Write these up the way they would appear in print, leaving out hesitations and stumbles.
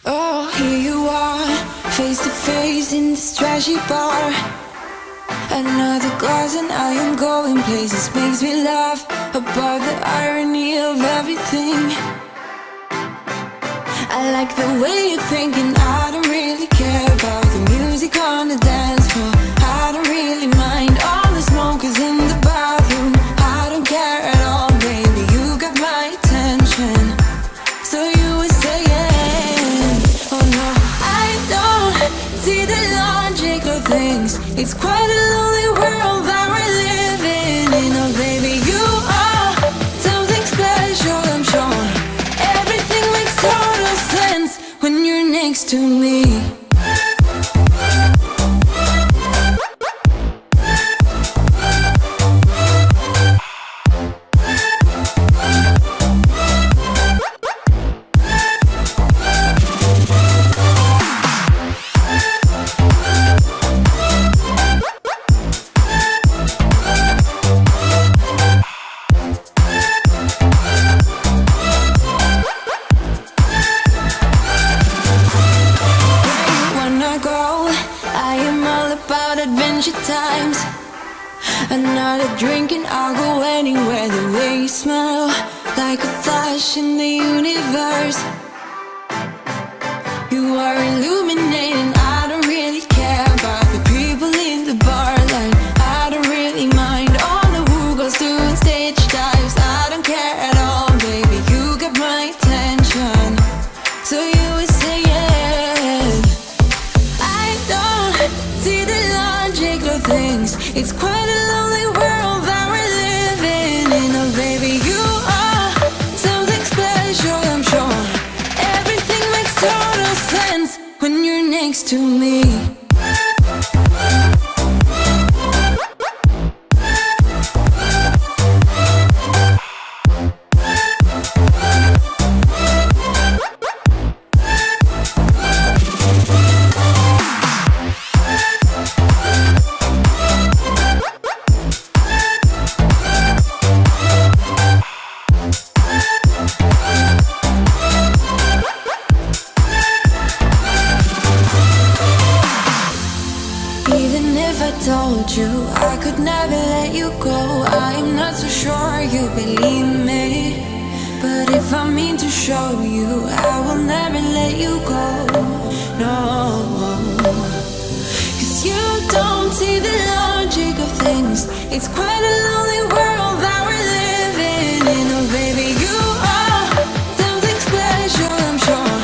Oh, here you are, face to face in this trashy bar. Another glass and I am going places. Makes me laugh about the irony of everything. I like the way you're thinking. I don't really care about the music on the dance floor. I don't really mind all the smokers in the bathroom. I don't care at all, baby, you got my attention. So you were saying, oh no, I don't see the logic of things. It's quite a lonely world that we're living in. Oh baby, you are something special, I'm sure. Everything makes total sense when you're next to me. Times another drink and I'll go anywhere. The way you smell, like a flash in the universe. You are illuminating. I don't really care about the people in the bar line. I don't really mind all the who goes doing stage dives. I don't care at all, baby, you got my attention. So you were saying, I don't see the logic of things. It's quite a lonely world that we're living in. Oh baby, you are something special, I'm sure. Everything makes total sense when you're next to me. Told you I could never let you go. I'm not so sure you believe me, but if I mean to show you, I will never let you go. No, 'cause you don't see the logic of things. It's quite a lonely world that we're living in. Oh baby, you are something special, I'm sure.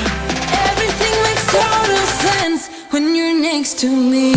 Everything makes total sense when you're next to me.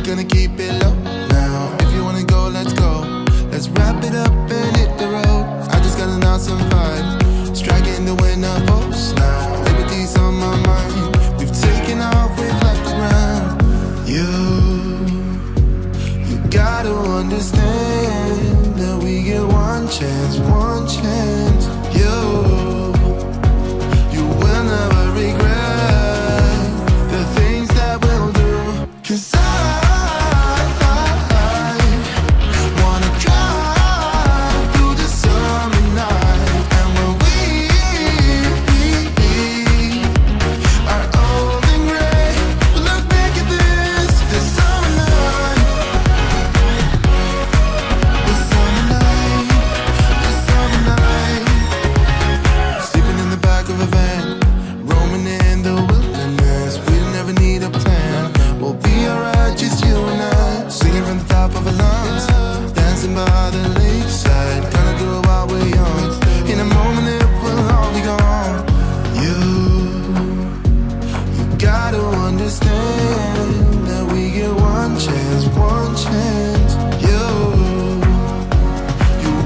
Gonna keep it low now. If you wanna go, let's go. Let's wrap it up and hit the road. I just got an awesome vibe, striking the winner post now. Liberty's on my mind. We've taken off, we've left the ground. You gotta understand that we get one chance, one chance. You will never regret the things that we'll do. 'Cause understand that we get one chance, one chance. You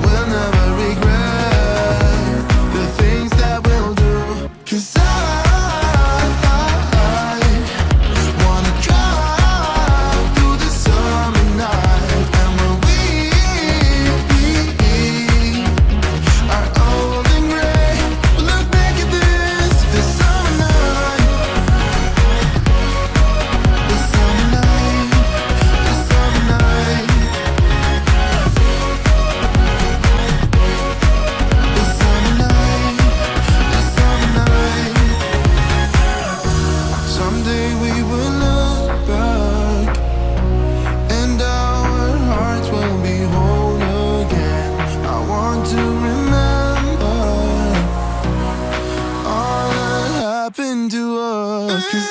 will never regret the things that we'll do. 'Cause I wanna drive through the summer night. And when we are old and gray, we'll look back at this summer night. The summer night, the summer night. The summer night, the summer night. Someday we will look back and our hearts will be whole again. I want to remember all that happened to us. 'Cause